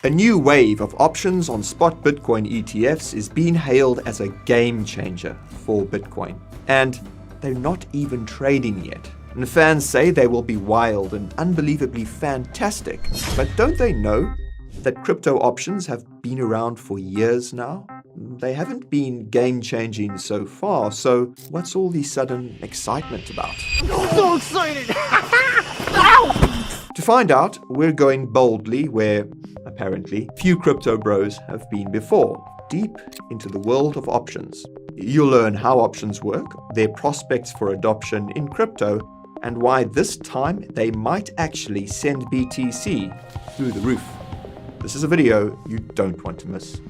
A new wave of options on spot Bitcoin ETFs is being hailed as a game changer for Bitcoin. And they're not even trading yet. And fans say they will be wild and unbelievably fantastic. But don't they know that crypto options have been around for years now? They haven't been game-changing so far, so what's all the sudden excitement about? I'm so excited! To find out, we're going boldly where, apparently, few crypto bros have been before, deep into the world of options. You'll learn how options work, their prospects for adoption in crypto, and why this time they might actually send BTC through the roof. This is a video you don't want to miss.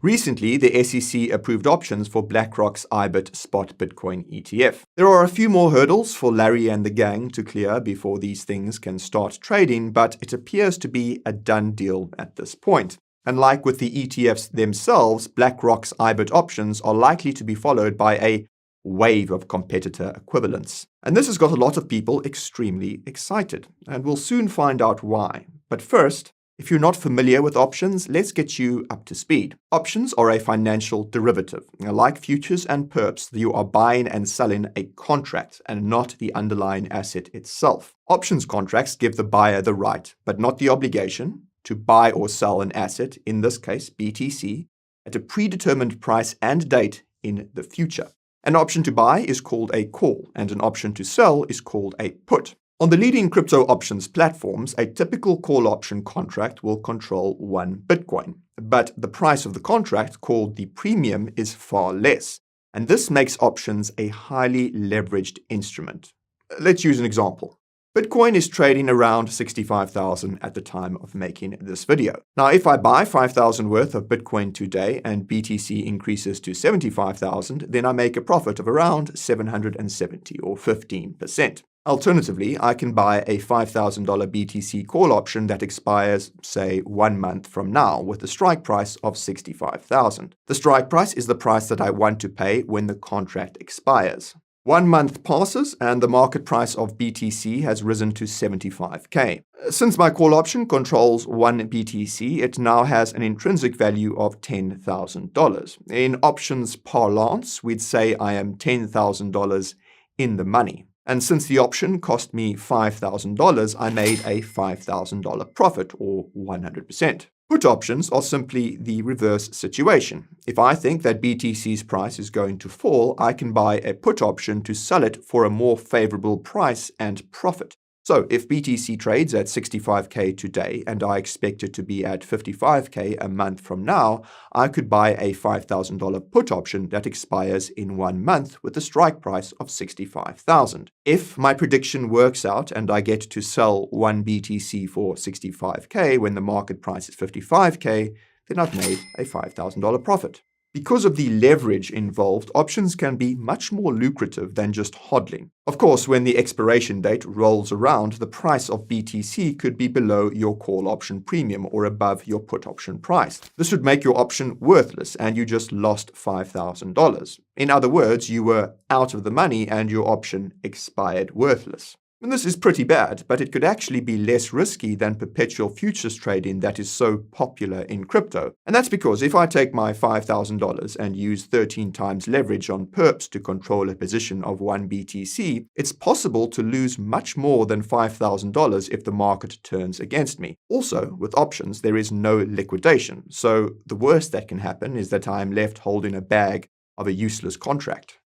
Recently, the SEC approved options for BlackRock's IBIT Spot Bitcoin ETF. There are a few more hurdles for Larry and the gang to clear before these things can start trading, but it appears to be a done deal at this point. And like with the ETFs themselves, BlackRock's IBIT options are likely to be followed by a wave of competitor equivalents. And this has got a lot of people extremely excited, and we'll soon find out why. But first, if you're not familiar with options, let's get you up to speed. Options are a financial derivative. Like futures and perps, you are buying and selling a contract and not the underlying asset itself. Options contracts give the buyer the right, but not the obligation, to buy or sell an asset, in this case BTC, at a predetermined price and date in the future. An option to buy is called a call, and an option to sell is called a put. On the leading crypto options platforms, a typical call option contract will control 1 Bitcoin, but the price of the contract, called the premium, is far less, and this makes options a highly leveraged instrument. Let's use an example. Bitcoin is trading around 65,000 at the time of making this video. Now, if I buy 5,000 worth of Bitcoin today and BTC increases to 75,000, then I make a profit of around 770 or 15%. Alternatively, I can buy a $5,000 BTC call option that expires, say, 1 month from now with a strike price of 65,000. The strike price is the price that I want to pay when the contract expires. 1 month passes and the market price of BTC has risen to 75k. Since my call option controls 1 BTC, it now has an intrinsic value of $10,000. In options parlance, we'd say I am $10,000 in the money. And since the option cost me $5,000, I made a $5,000 profit, or 100%. Put options are simply the reverse situation. If I think that BTC's price is going to fall, I can buy a put option to sell it for a more favorable price and profit. So if BTC trades at 65k today and I expect it to be at 55k a month from now, I could buy a $5,000 put option that expires in 1 month with a strike price of 65,000. If my prediction works out and I get to sell 1 BTC for 65k when the market price is 55k, then I've made a $5,000 profit. Because of the leverage involved, options can be much more lucrative than just hodling. Of course, when the expiration date rolls around, the price of BTC could be below your call option premium or above your put option price. This would make your option worthless and you just lost $5,000. In other words, you were out of the money and your option expired worthless. And this is pretty bad, but it could actually be less risky than perpetual futures trading that is so popular in crypto. And that's because if I take my $5,000 and use 13 times leverage on perps to control a position of 1 BTC, it's possible to lose much more than $5,000 if the market turns against me. Also, with options, there is no liquidation, so the worst that can happen is that I am left holding a bag of a useless contract.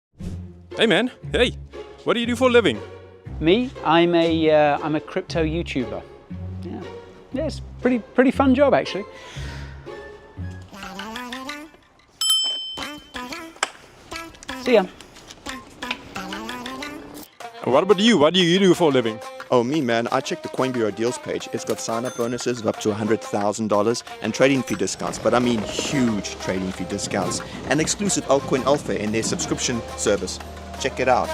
Hey man, hey, what do you do for a living? Me? I'm a crypto YouTuber. Yeah, it's pretty fun job actually. See ya. What about you? What do you do for a living? Oh, me, man, I checked the CoinBureau deals page. It's got sign-up bonuses of up to $100,000 and trading fee discounts, but I mean huge trading fee discounts, and exclusive altcoin alpha in their subscription service. Check it out.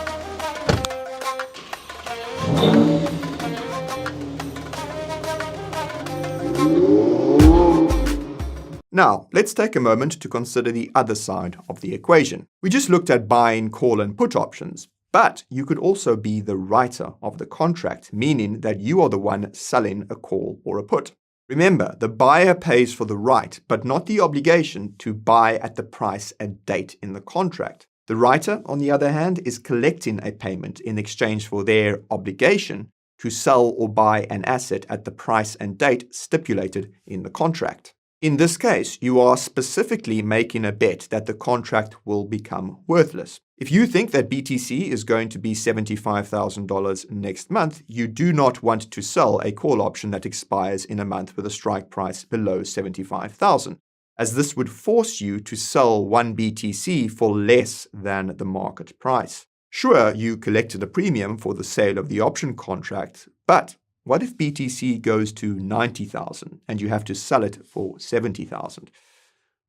Now, let's take a moment to consider the other side of the equation. We just looked at buying, call, and put options, but you could also be the writer of the contract, meaning that you are the one selling a call or a put. Remember, the buyer pays for the right, but not the obligation to buy at the price and date in the contract. The writer, on the other hand, is collecting a payment in exchange for their obligation to sell or buy an asset at the price and date stipulated in the contract. In this case, you are specifically making a bet that the contract will become worthless. If you think that BTC is going to be $75,000 next month, you do not want to sell a call option that expires in a month with a strike price below $75,000, as this would force you to sell one BTC for less than the market price. Sure, you collected a premium for the sale of the option contract, but what if BTC goes to 90,000 and you have to sell it for 70,000?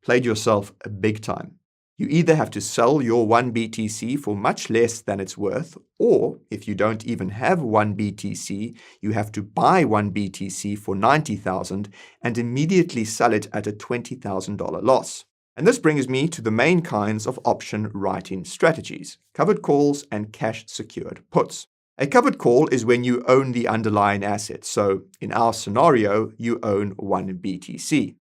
Played yourself a big time. You either have to sell your one BTC for much less than it's worth, or if you don't even have one BTC, you have to buy one BTC for 90,000 and immediately sell it at a $20,000 loss. And this brings me to the main kinds of option writing strategies: covered calls and cash secured puts. A covered call is when you own the underlying asset. So in our scenario, you own one BTC.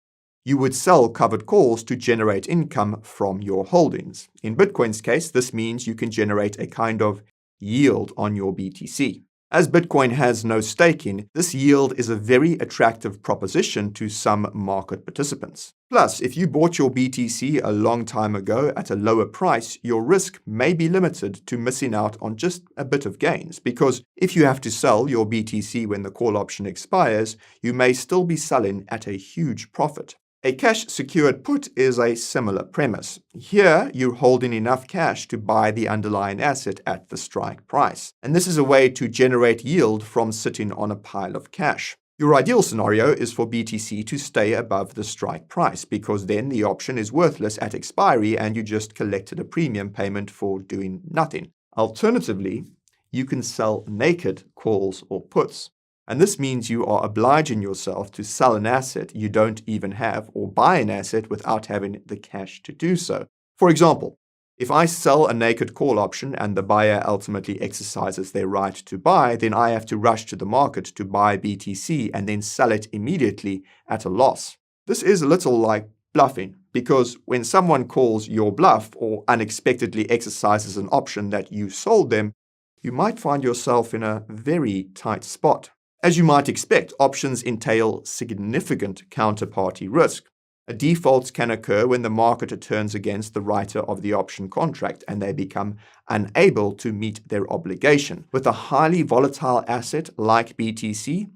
You would sell covered calls to generate income from your holdings. In Bitcoin's case, this means you can generate a kind of yield on your BTC. As Bitcoin has no staking, this yield is a very attractive proposition to some market participants. Plus, if you bought your BTC a long time ago at a lower price, your risk may be limited to missing out on just a bit of gains, because if you have to sell your BTC when the call option expires, you may still be selling at a huge profit. A cash-secured put is a similar premise. Here, you're holding enough cash to buy the underlying asset at the strike price. And this is a way to generate yield from sitting on a pile of cash. Your ideal scenario is for BTC to stay above the strike price, because then the option is worthless at expiry and you just collected a premium payment for doing nothing. Alternatively, you can sell naked calls or puts. And this means you are obliging yourself to sell an asset you don't even have, or buy an asset without having the cash to do so. For example, if I sell a naked call option and the buyer ultimately exercises their right to buy, then I have to rush to the market to buy BTC and then sell it immediately at a loss. This is a little like bluffing, because when someone calls your bluff or unexpectedly exercises an option that you sold them, you might find yourself in a very tight spot. As you might expect, options entail significant counterparty risk. A default can occur when the market turns against the writer of the option contract and they become unable to meet their obligation. With a highly volatile asset like BTC,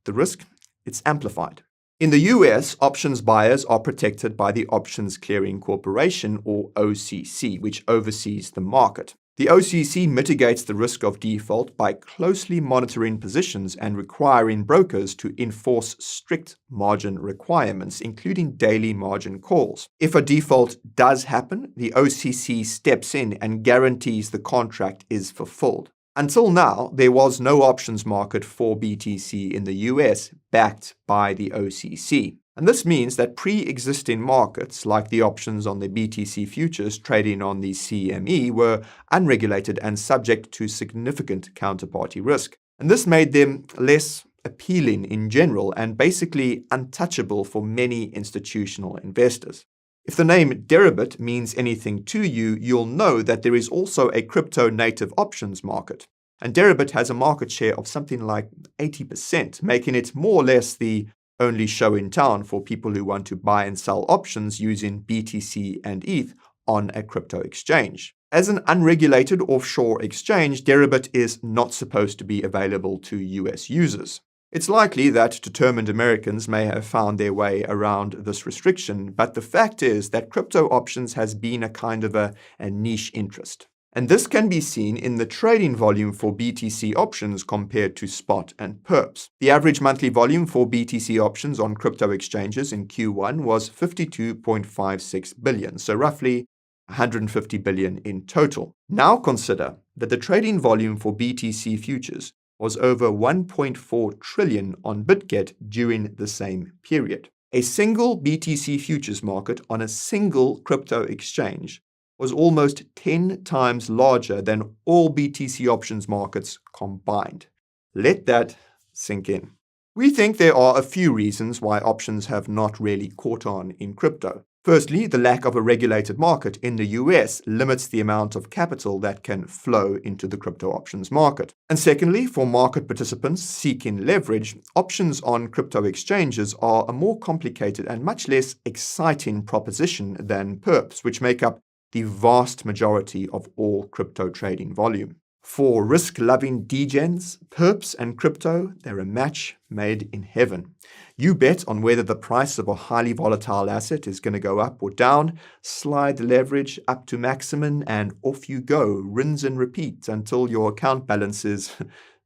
the risk is amplified. In the US, options buyers are protected by the Options Clearing Corporation, or OCC, which oversees the market. The OCC mitigates the risk of default by closely monitoring positions and requiring brokers to enforce strict margin requirements, including daily margin calls. If a default does happen, the OCC steps in and guarantees the contract is fulfilled. Until now, there was no options market for BTC in the US backed by the OCC. And this means that pre-existing markets, like the options on the BTC futures trading on the CME, were unregulated and subject to significant counterparty risk. And this made them less appealing in general and basically untouchable for many institutional investors. If the name Deribit means anything to you, you'll know that there is also a crypto-native options market. And Deribit has a market share of something like 80%, making it more or less the only show in town for people who want to buy and sell options using BTC and ETH on a crypto exchange. As an unregulated offshore exchange, Deribit is not supposed to be available to US users. It's likely that determined Americans may have found their way around this restriction, but the fact is that crypto options has been a kind of a niche interest. And this can be seen in the trading volume for BTC options compared to spot and perps. The average monthly volume for BTC options on crypto exchanges in Q1 was 52.56 billion, so roughly 150 billion in total. Now consider that the trading volume for BTC futures was over 1.4 trillion on BitGet during the same period. A single BTC futures market on a single crypto exchange was almost 10 times larger than all BTC options markets combined. Let that sink in. We think there are a few reasons why options have not really caught on in crypto. Firstly, the lack of a regulated market in the US limits the amount of capital that can flow into the crypto options market. And secondly, for market participants seeking leverage, options on crypto exchanges are a more complicated and much less exciting proposition than perps, which make up the vast majority of all crypto trading volume. For risk-loving degens, perps and crypto, they're a match made in heaven. You bet on whether the price of a highly volatile asset is going to go up or down, slide the leverage up to maximum, and off you go, rinse and repeat until your account balance is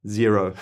zero.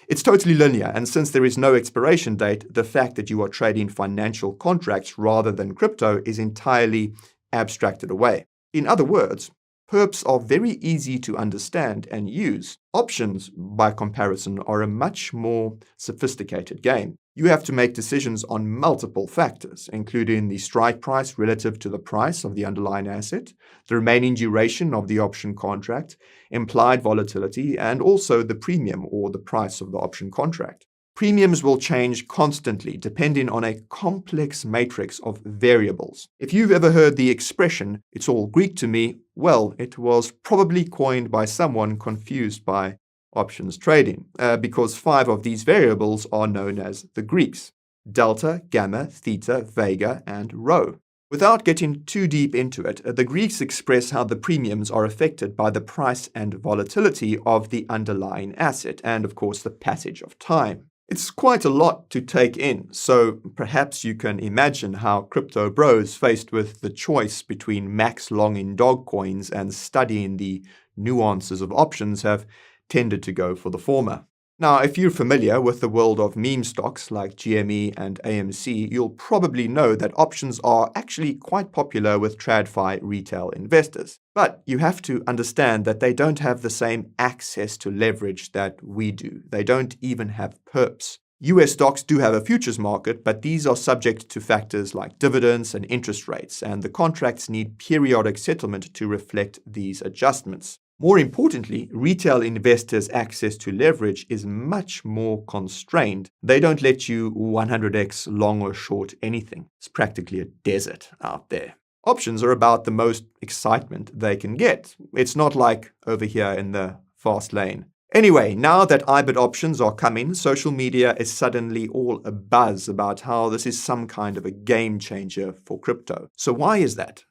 It's totally linear, and since there is no expiration date, the fact that you are trading financial contracts rather than crypto is entirely abstracted away. In other words, perps are very easy to understand and use. Options, by comparison, are a much more sophisticated game. You have to make decisions on multiple factors, including the strike price relative to the price of the underlying asset, the remaining duration of the option contract, implied volatility, and also the premium or the price of the option contract. Premiums will change constantly depending on a complex matrix of variables. If you've ever heard the expression, "it's all Greek to me," well, it was probably coined by someone confused by options trading, because 5 of these variables are known as the Greeks: delta, gamma, theta, vega, and rho. Without getting too deep into it, the Greeks express how the premiums are affected by the price and volatility of the underlying asset, and of course the passage of time. It's quite a lot to take in, so perhaps you can imagine how crypto bros faced with the choice between max longing dog coins and studying the nuances of options have tended to go for the former. Now, if you're familiar with the world of meme stocks like GME and AMC, you'll probably know that options are actually quite popular with TradFi retail investors. But you have to understand that they don't have the same access to leverage that we do. They don't even have perps. US stocks do have a futures market, but these are subject to factors like dividends and interest rates, and the contracts need periodic settlement to reflect these adjustments. More importantly, retail investors' access to leverage is much more constrained. They don't let you 100x long or short anything. It's practically a desert out there. Options are about the most excitement they can get. It's not like over here in the fast lane. Anyway, now that IBIT options are coming, social media is suddenly all abuzz about how this is some kind of a game changer for crypto. So why is that?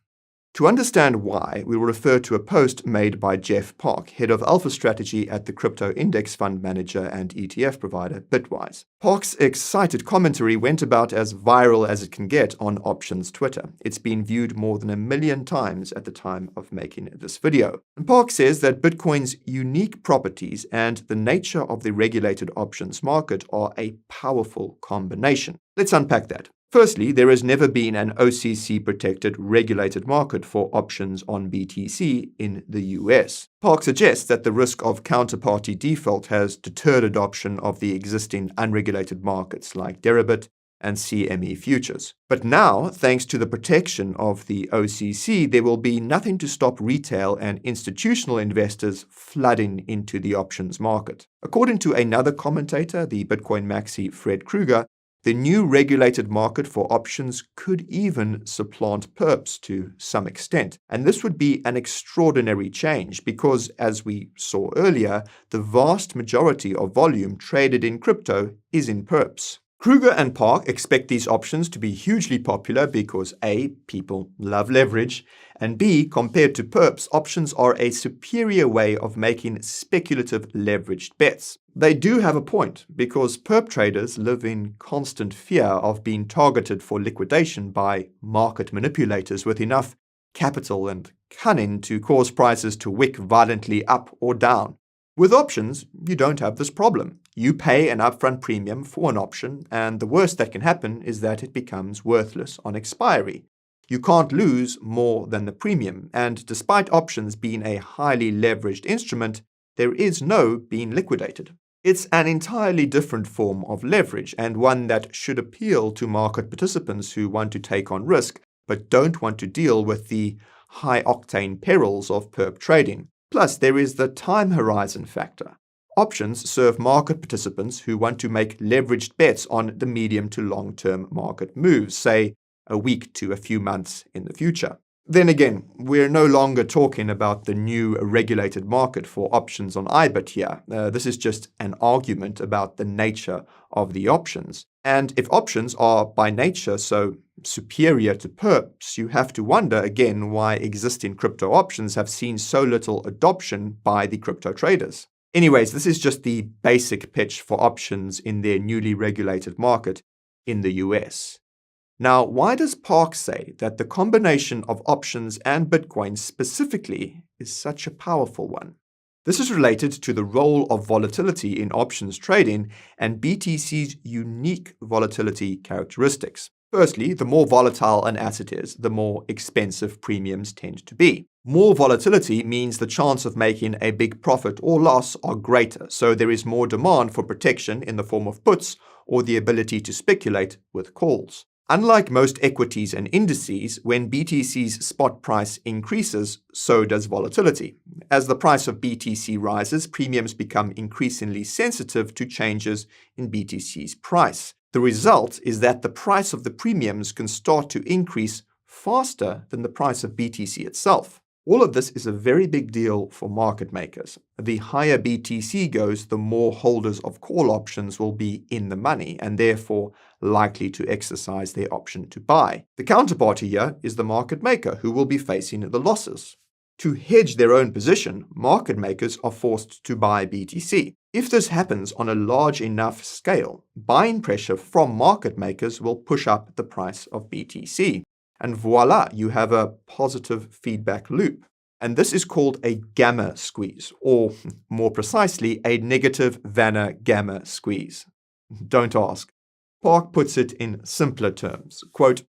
To understand why, we will refer to a post made by Jeff Park, head of alpha strategy at the crypto index fund manager and ETF provider Bitwise. Park's excited commentary went about as viral as it can get on options Twitter. It's been viewed more than 1 million times at the time of making this video. And Park says that Bitcoin's unique properties and the nature of the regulated options market are a powerful combination. Let's unpack that. Firstly, there has never been an OCC-protected regulated market for options on BTC in the US. Park suggests that the risk of counterparty default has deterred adoption of the existing unregulated markets like Deribit and CME futures. But now, thanks to the protection of the OCC, there will be nothing to stop retail and institutional investors flooding into the options market. According to another commentator, the Bitcoin maxi Fred Kruger, the new regulated market for options could even supplant perps to some extent. And this would be an extraordinary change because, as we saw earlier, the vast majority of volume traded in crypto is in perps. Kruger and Park expect these options to be hugely popular because A, people love leverage, and B, compared to perps, options are a superior way of making speculative leveraged bets. They do have a point because perp traders live in constant fear of being targeted for liquidation by market manipulators with enough capital and cunning to cause prices to wick violently up or down. With options, you don't have this problem. You pay an upfront premium for an option, and the worst that can happen is that it becomes worthless on expiry. You can't lose more than the premium, and despite options being a highly leveraged instrument, there is no being liquidated. It's an entirely different form of leverage, and one that should appeal to market participants who want to take on risk, but don't want to deal with the high-octane perils of perp trading. Plus, there is the time horizon factor. Options serve market participants who want to make leveraged bets on the medium to long-term market moves, say a week to a few months in the future. Then again, we're no longer talking about the new regulated market for options on IBIT here. This is just an argument about the nature of the options. And if options are by nature so superior to perps, you have to wonder again why existing crypto options have seen so little adoption by the crypto traders. Anyways, this is just the basic pitch for options in their newly regulated market in the US. Now, why does Park say that the combination of options and Bitcoin specifically is such a powerful one? This is related to the role of volatility in options trading and BTC's unique volatility characteristics. Firstly, the more volatile an asset is, the more expensive premiums tend to be. More volatility means the chance of making a big profit or loss are greater, so there is more demand for protection in the form of puts or the ability to speculate with calls. Unlike most equities and indices, when BTC's spot price increases, so does volatility. As the price of BTC rises, premiums become increasingly sensitive to changes in BTC's price. The result is that the price of the premiums can start to increase faster than the price of BTC itself. All of this is a very big deal for market makers. The higher BTC goes, the more holders of call options will be in the money and therefore likely to exercise their option to buy. The counterparty here is the market maker who will be facing the losses. To hedge their own position, market makers are forced to buy BTC. If this happens on a large enough scale, buying pressure from market makers will push up the price of BTC. And voila, you have a positive feedback loop. And this is called a gamma squeeze, or more precisely, a negative Vanna gamma squeeze. Don't ask. Park puts it in simpler terms. Quote,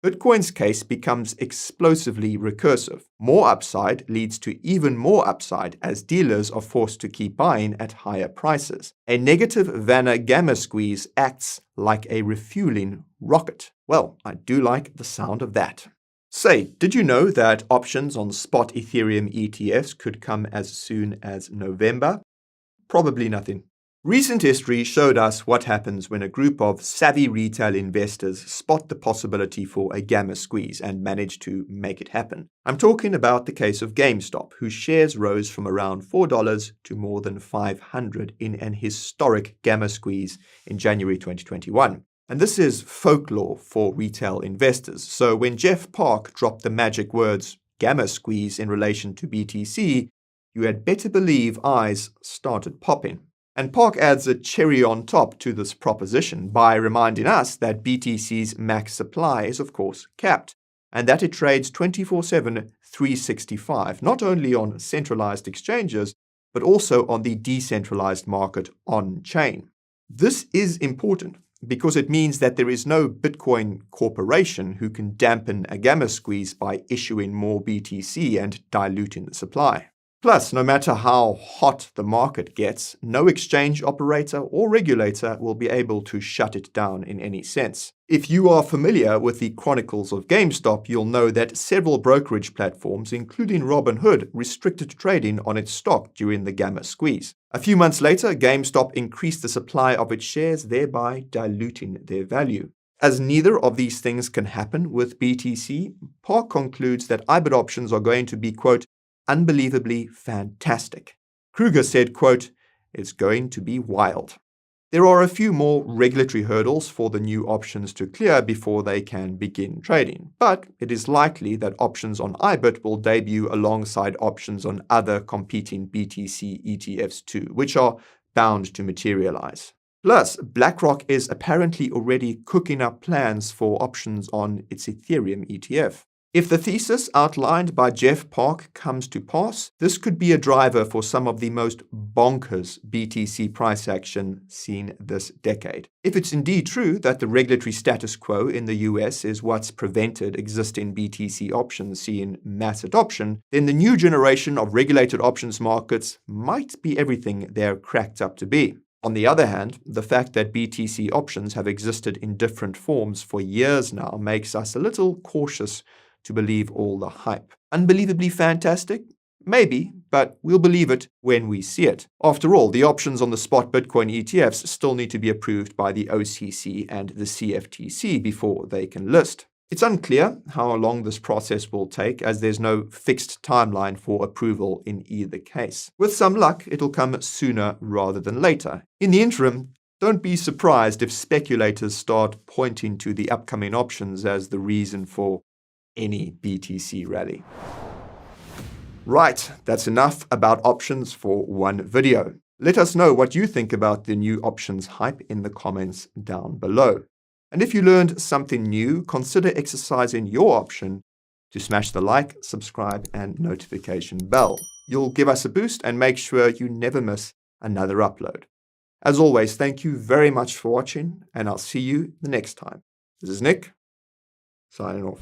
Bitcoin's case becomes explosively recursive. More upside leads to even more upside as dealers are forced to keep buying at higher prices. A negative Vanna gamma squeeze acts like a refueling rocket. Well, I do like the sound of that. Say, did you know that options on spot Ethereum ETFs could come as soon as November? Probably nothing. Recent history showed us what happens when a group of savvy retail investors spot the possibility for a gamma squeeze and manage to make it happen. I'm talking about the case of GameStop, whose shares rose from around $4 to more than $500 in an historic gamma squeeze in January 2021. And this is folklore for retail investors. So when Jeff Park dropped the magic words gamma squeeze in relation to BTC, you had better believe eyes started popping. And Park adds a cherry on top to this proposition by reminding us that BTC's max supply is of course capped, and that it trades 24/7, 365, not only on centralized exchanges, but also on the decentralized market on-chain. This is important because it means that there is no Bitcoin corporation who can dampen a gamma squeeze by issuing more BTC and diluting the supply. Plus, no matter how hot the market gets, no exchange operator or regulator will be able to shut it down in any sense. If you are familiar with the chronicles of GameStop, you'll know that several brokerage platforms, including Robinhood, restricted trading on its stock during the gamma squeeze. A few months later, GameStop increased the supply of its shares, thereby diluting their value. As neither of these things can happen with BTC, Park concludes that IBIT options are going to be, quote, unbelievably fantastic. Kruger said, quote, it's going to be wild. There are a few more regulatory hurdles for the new options to clear before they can begin trading, but it is likely that options on IBIT will debut alongside options on other competing BTC ETFs too, which are bound to materialize. Plus, BlackRock is apparently already cooking up plans for options on its Ethereum ETF. If the thesis outlined by Jeff Park comes to pass, this could be a driver for some of the most bonkers BTC price action seen this decade. If it's indeed true that the regulatory status quo in the US is what's prevented existing BTC options seeing mass adoption, then the new generation of regulated options markets might be everything they're cracked up to be. On the other hand, the fact that BTC options have existed in different forms for years now makes us a little cautious to believe all the hype. Unbelievably fantastic? Maybe, but we'll believe it when we see it. After all, the options on the spot Bitcoin ETFs still need to be approved by the OCC and the CFTC before they can list. It's unclear how long this process will take, as there's no fixed timeline for approval in either case. With some luck, it'll come sooner rather than later. In the interim, don't be surprised if speculators start pointing to the upcoming options as the reason for any BTC rally. Right, that's enough about options for one video. Let us know what you think about the new options hype in the comments down below. And if you learned something new, consider exercising your option to smash the like, subscribe, and notification bell. You'll give us a boost and make sure you never miss another upload. As always, thank you very much for watching, and I'll see you the next time. This is Nick, signing off.